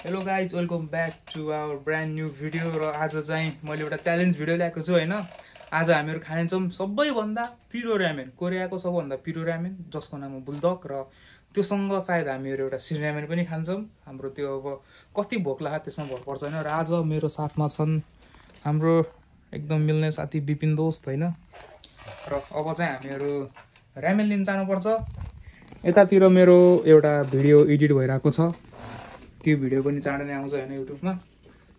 Hello guys, welcome back to our brand new video. र आज चाहिँ मैले एउटा च्यालेन्ज भिडियो ल्याएको छु होइन। आज हामीहरू खानेछौँ सबैभन्दा पिरो र्यामेन, कोरियाको सबैभन्दा पिरो र्यामेन जसको नाम हो बुलडक। र त्योसँग सायद हामीहरू एउटा सिरामेन पनि खान्छौँ। हाम्रो त्यो अब कति भोक लाग्यो त्यसमा भर पर्छ होइन। र आज मेरो साथमा छन् हाम्रो एकदम मिल्ने साथी विपिन दोस्त होइन। र अब चाहिँ हामीहरू र्यामेन लिन जानुपर्छ। यतातिर मेरो एउटा भिडियो एडिट भइरहेको छ, त्यो भिडियो पनि चाँडै नै आउँछ होइन युट्युबमा।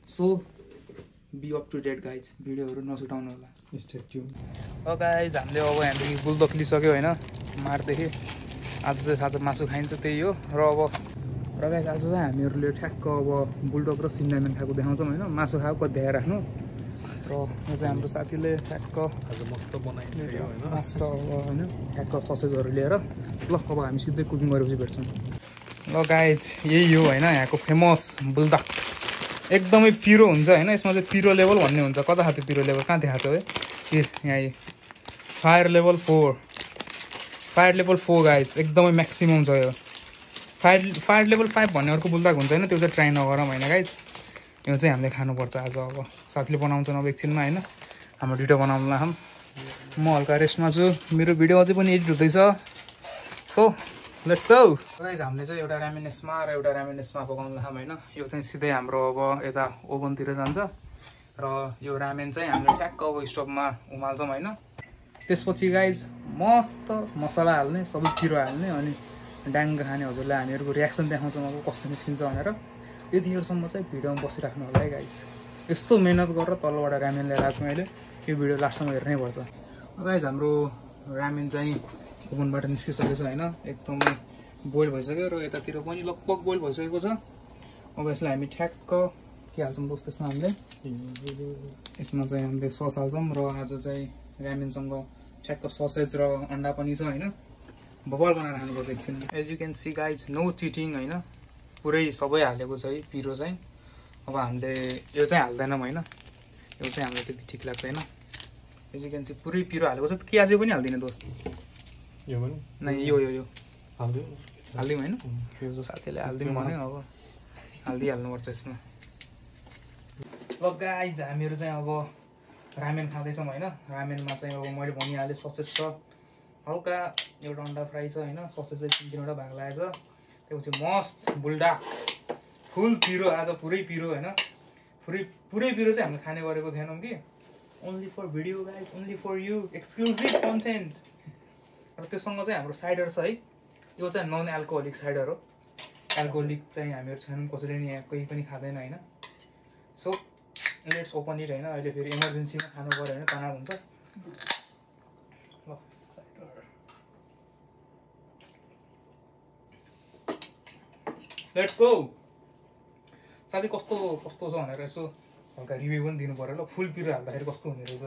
So be up to date guys, भिडियोहरू नछुटाउनु होला। Stay tune. गाइज हामीले अब यहाँदेखि बुलडक लिइसक्यो होइन मारदेखि। आज चाहिँ साँच्चै मासु खाइन्छ त्यही हो। र गाइज आज चाहिँ हामीहरूले ठ्याक्क अब बुलडक र सिन्डामेन खाएको देखाउँछौँ होइन। मासु खाएको देखाएर राख्नु। र यो चाहिँ हाम्रो साथीले ठ्याक्क आज मस्त बनाइन्छ होइन, मस्त होइन ठ्याक्क ससेजहरू लिएर। ल अब हामी सिधै कुकिङ गरेपछि भेट्छौँ। ल गाइज यही हो होइन यहाँको फेमस बुलडक। एकदमै पिरो हुन्छ होइन। यसमा चाहिँ पिरो लेभल भन्ने हुन्छ। कता खाएको पिरो लेभल कहाँ देखाएको है? यहाँ fire level 4, fire level 4 guys एकदमै म्याक्सिमम छ यो। फायर लेभल 5 भन्ने अर्को बुलडक हुन्छ होइन, त्यो चाहिँ ट्राई नगरौँ होइन गाइज। यो चाहिँ हामीले खानुपर्छ आज। अब साथीले बनाउँछ अब एकछिनमा होइन, हाम्रो भिडियो बनाउनु लाम। म हल्का रेस्टमा छु, मेरो भिडियो अझै पनि एडिट हुँदैछ। So let's go guys. हामीले चाहिँ एउटा र्यामेनेसमा र एउटा र्यामेनेसमा पकाउनु लाम होइन। यो चाहिँ सिधै हाम्रो अब यता ओभनतिर जान्छ। र यो रामेन चाहिँ हामीले ट्याक्क अब स्टोभमा उमाल्छौँ होइन। त्यसपछि गाइज मस्त मसला हाल्ने, सबै पिरो हाल्ने, अनि डाङ्ग खाने हजुरलाई हामीहरूको रियाक्सन देखाउँछौँ अब कस्तो निस्किन्छ भनेर। त्यतिखेरसम्म चाहिँ भिडियोमा बसिराख्नु होला है गाइज। यस्तो मेहनत गरेर तलबाट रामेन ल्याएर आएको छु मैले। यो भिडियो लास्टमा हेर्नै पर्छ। गाइज हाम्रो रामेन चाहिँ ओभनबाट निस्किसकेको छ होइन, एकदमै बोइल भइसक्यो। र यतातिर पनि लगभग बोइल भइसकेको छ। अब यसलाई हामी ठ्याक्क के हाल्छौँ दोस्त यसमा हामीले? यसमा चाहिँ हामीले सस हाल्छौँ। र आज चाहिँ रामेनसँग ठ्याक्क ससेज र अन्डा पनि छ होइन। बबल बनाएर खानुपर्छ एकछिन। As you can see guys, no cheating होइन, पुरै सबै हालेको छ है पिरो चाहिँ। अब हामीले यो चाहिँ हाल्दैनौँ होइन, यो चाहिँ हामीलाई त्यति ठिक लाग्दैन। एज यु क्यान सी पुरै पिरो हालेको छ। प्याज पनि हाल्दिनँ दोस्त, यो पनि नै यो हालिदिउँ होइन। यो साथीले हालिदिउँ भन्यो, अब हालिदिइहाल्नुपर्छ यसमा। ल गाइज हामीहरू चाहिँ अब रामेन खाँदैछौँ होइन। रामेनमा चाहिँ अब मैले भनिहालेँ ससेज छ, हल्का एउटा अन्डा फ्राई छ होइन, ससेज चाहिँ 3-3वटा भाग लागेको छ। त्यसपछि मस्त बुलडक फुल पिरो, आज पुरै पिरो होइन। पुरै पिरो चाहिँ हामीले खाने गरेको थिएनौँ कि, only for video guys, only for you, exclusive content. र त्योसँग चाहिँ हाम्रो साइडर छ है, यो चाहिँ नन एल्कोहोलिक साइडर हो। एल्कोहोलिक चाहिँ हामीहरू छैनौँ, कसैले नि यहाँ कोही पनि खाँदैन होइन। सो लेट्स ओपन इट होइन। अहिले फेरि इमर्जेन्सीमा खानु पऱ्यो भने तनाव हुन्छ। ल साइडर, लेट्स गो। साथी कस्तो कस्तो छ भनेर यसो हल्का रिभ्यू पनि दिनु पऱ्यो ल। फुल पिरो हाल्दाखेरि कस्तो हुने रहेछ।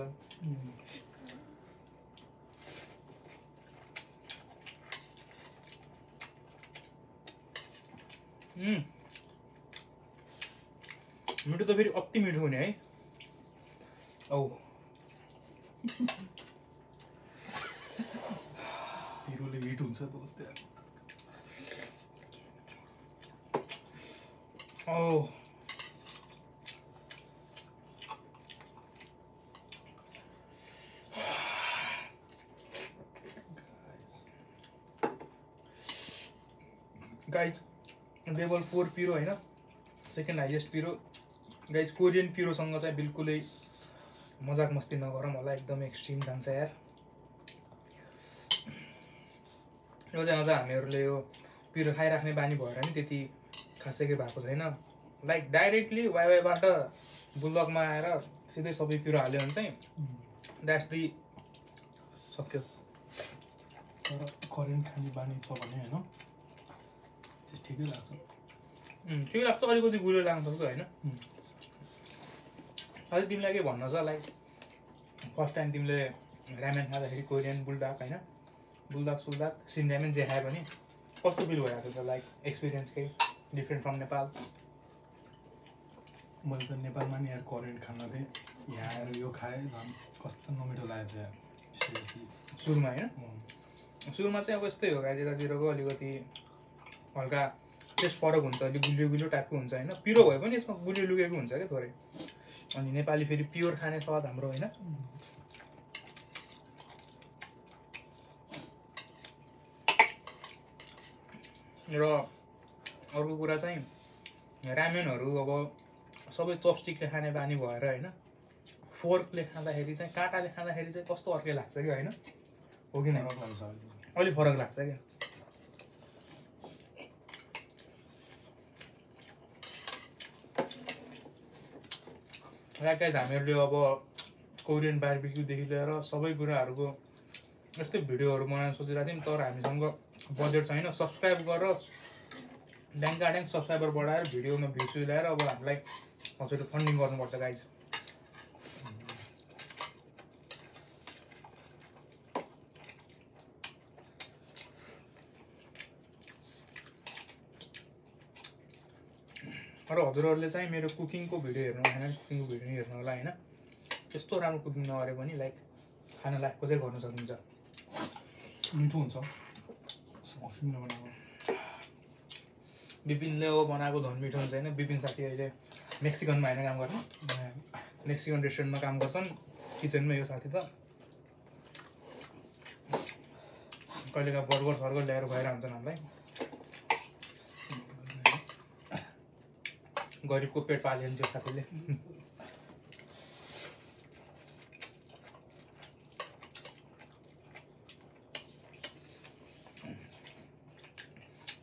मिठो त फेरि अति मिठो हुने है। औ पिरोले हिट हुन्छ दोस्त। औ गाइज लेभल 4 पिरो होइन, सेकेन्ड हाइएस्ट पिरो गाइज। कोरियन पिरोसँग चाहिँ बिल्कुलै मजाक मस्ती नगरौँ होला, एकदमै एक्सट्रिम जान्छ यार। यो चाहिँ अझ हामीहरूले यो पिरो खाइराख्ने बानी भएर नि त्यति खासै के भएको छैन। लाइक डाइरेक्टली वाइबाट बुलडकमा आएर सिधै सबै पिरो हाल्यो भने चाहिँ द्याट्स दि सक्यो। तर करेन्ट खाने बानी छ भने होइन ठिकै लाग्छ। ठिकै लाग्छ, अलिकति गुलियो लाग्न सक्छ होइन। अझै तिमीलाई के भन्न छ, लाइक फर्स्ट टाइम तिमीले रामेन खाँदाखेरि कोरियन बुलडक होइन, बुलडक सुलडक सिन्डामेन जे खायो भने कस्तो फिल भइरहेको छ? लाइक एक्सपिरियन्स केही डिफ्रेन्ट फ्रम नेपाल? मैले त नेपालमा नि यार करेन्ट खाना थिएँ, यहाँ आएर यो खाएँ झन् कस्तो नमिठो लागेको थियो सुरुमा होइन। सुरुमा चाहिँ अब यस्तै हो गाइज, यतातिरको अलिकति हल्का टेस्ट फरक हुन्छ, अलिक गुलियो गुलियो टाइपको हुन्छ होइन, पिरो भए पनि यसमा गुलियो लुकेको हुन्छ क्या थोरै। अनि नेपाली फेरि प्योर खाने स्वाद हाम्रो होइन। र अर्को कुरा चाहिँ रामेनहरू अब सबै चपस्टिकले खाने बानी भएर होइन, फोर्कले खाँदाखेरि चाहिँ काँटाले खाँदाखेरि चाहिँ कस्तो अर्कै लाग्छ कि होइन, हो कि नै? अलिक फरक लाग्छ क्या। लाइक हामीहरूले अब कोरियन बारबिक्यूदेखि लिएर सबै कुराहरूको यस्तै भिडियोहरू बनाउन सोचिरहेको थियौँ, तर हामीसँग बजेट छैन। सब्सक्राइब गरेर ड्याङ सब्सक्राइबर बढाएर भिडियोमा भ्युज ल्याएर अब हामीलाई हजुर फन्डिङ गर्नुपर्छ गाइज। र हजुरहरूले चाहिँ मेरो कुकिङको भिडियो हेर्नु होइन, कुकिङको भिडियो हेर्नु होला होइन। त्यस्तो राम्रो कुकिङ नगरे पनि लाइक खाना लायकको चाहिँ गर्न सकिन्छ, मिठो हुन्छ। अफिमले बनाएको विपिनले अब बनाएको झन् मिठो हुन्छ होइन। विपिन साथी अहिले मेक्सिकनमा होइन काम गर्ने, मेक्सिकन रेस्टुरेन्टमा काम गर्छन्, किचनमा यो साथी त कहिलेका बर्गर सर्गर ल्याएर खुवाइरहेको हुन्छन् हामीलाई। गरिबको पेट पाल्यो त्यो साथीले।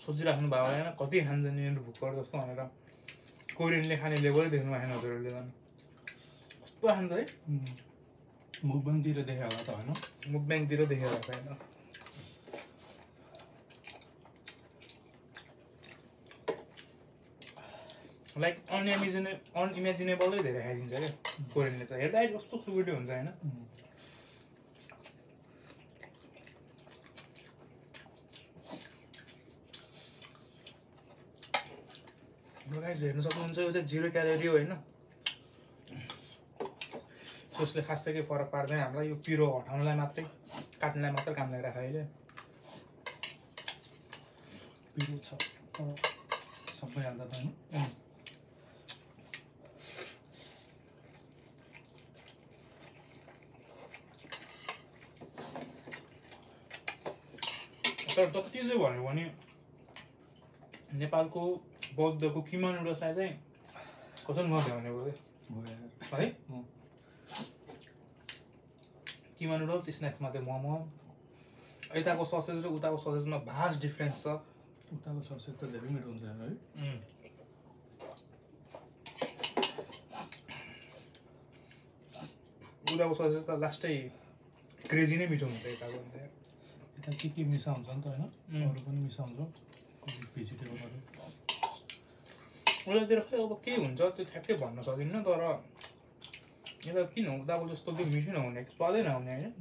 सोचिराख्नु भएको होइन कति खान्छन् यिनीहरू भुक्कर जस्तो भनेर। कोरियनले खाने लेभलै देख्नु भएन हजुरहरूले झन् कस्तो खान्छ है। मुखबाङतिर देखेँ होला त होइन, मुखबाङतिर देखेर होला होइन। लाइक अनइमेजिनेबलै धेरै खाइदिन्छ क्या कोरियनले त। हेर्दा कस्तो सुबिडो हुन्छ होइन। गाइस हेर्न सक्नुहुन्छ यो चाहिँ 0 क्यालोरी हो होइन। सोचले खासै केही फरक पार्दैन हामीलाई, यो पिरो हटाउनलाई मात्रै, काट्नलाई मात्र काम लागिरहेको अहिले। पिरो छ सबै हाल्दा त होइन। तर जति चाहिँ भन्यो भने नेपालको बौद्धको किमा नुडल्सलाई चाहिँ कसरी नभ्याउने भयो है। किमा नुडल्स स्न्याक्समा त्यो मोमो, यताको ससेज र उताको ससेजमा भास्ट डिफ्रेन्स छ। उताको ससेज त धेरै मिठो हुन्छ है। उताको ससेज त लास्टै क्रेजी नै मिठो हुन्छ यताको। यता के मिसाउँछ नि त होइन, अरू पनि मिसाउँछ भेजिटेबलहरू। उतातिर खै अब के हुन्छ त्यो ठ्याक्कै भन्न सकिन्न, तर यता किन उताको जस्तो त्यो मिठो नहुने, स्वादै नहुने होइन।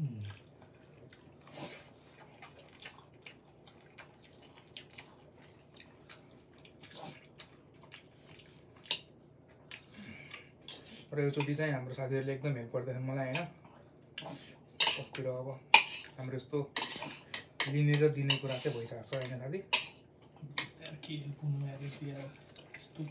र योचोटि चाहिँ हाम्रो साथीहरूले एकदम हेल्प गर्दैछन् मलाई होइन। कस्तिर अब हाम्रो यस्तो लिने र दिने कुरा चाहिँ भइरहेको छ होइन साथी। के हेल्प हुनु यस्तो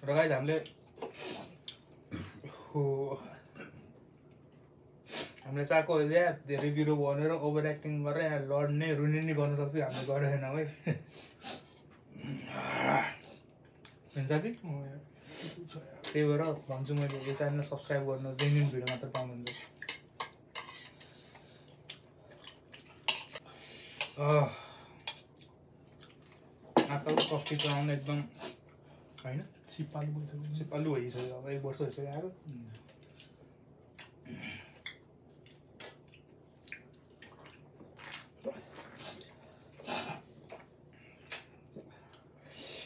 र गाइस हामीले चाहेको धेरै बिरो भनेर ओभर एक्टिङ गरेर यहाँ लड्ने रुने नि गर्न सक्थ्यो, हामीले गरेन है। साथी त्यही भएर भन्छु मैले यो च्यानल सब्सक्राइब गर्नु, जेन्युन भिडियो मात्र पाउनुहुन्छ। आजकल सब्जी चलाउनु एकदम होइन सिपालु भइसक्यो। अब 1 वर्ष भइसक्यो आएको।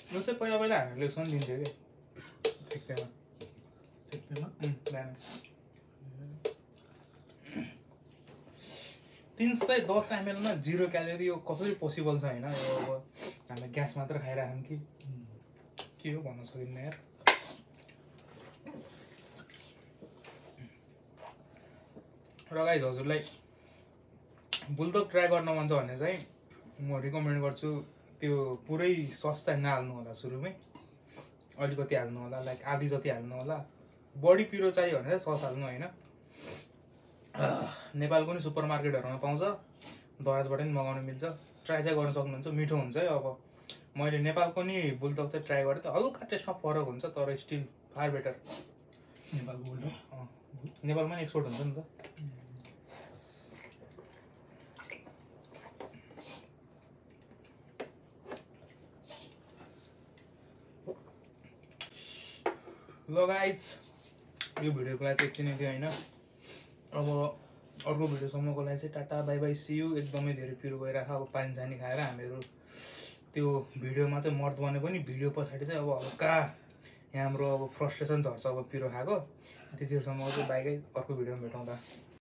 यो चाहिँ पहिला हामीहरूले सन दिन्थ्यो कि ठिक्कैमा बिहान 310 ml मा 0 क्यालोरी यो कसरी पोसिबल छ होइन। अब हामीलाई ग्यास मात्र खाइराख्यौँ कि के हो भन्न सकिन्न यार। र गाइज हजुरलाई बुलडग ट्राई गर्न मन छ भने चाहिँ म रिकमेन्ड गर्छु त्यो पुरै सस्ता नहाल्नु होला, सुरुमै अलिकति हाल्नु होला, लाइक आधी जति हाल्नु होला। बढी पिरो चाहियो भने चाहिँ 6 हाल्नु होइन। नेपालको नि सुपर मार्केटहरूमा पाउँछ, दराजबाट नि मगाउनु मिल्छ, ट्राई चाहिँ गर्न सक्नुहुन्छ, मिठो हुन्छ है। अब मैले नेपालको नि बुलडग चाहिँ ट्राई गरेँ त, हल्का टेस्टमा फरक हुन्छ तर स्टिल फार बेटर। नेपालको बुलडग नेपालमा नि एक्सपोर्ट हुन्छ नि त। ल गाइज यो भिडियोको लागि चाहिँ यति नै थियो होइन। अब अर्को भिडियोसम्मको लागि चाहिँ tata bye bye see you. एकदमै धेरै पिरो गइरहेको, अब पानी सानी खाएर हामीहरू त्यो भिडियोमा चाहिँ मर्द बने पनि भिडियो पछाडि चाहिँ अब हल्का यहाँ हाम्रो अब फ्रस्ट्रेसन झर्छ अब पिरो खाएको। त्यतिसम्म चाहिँ बाइकै अर्को भिडियोमा भेटौँला।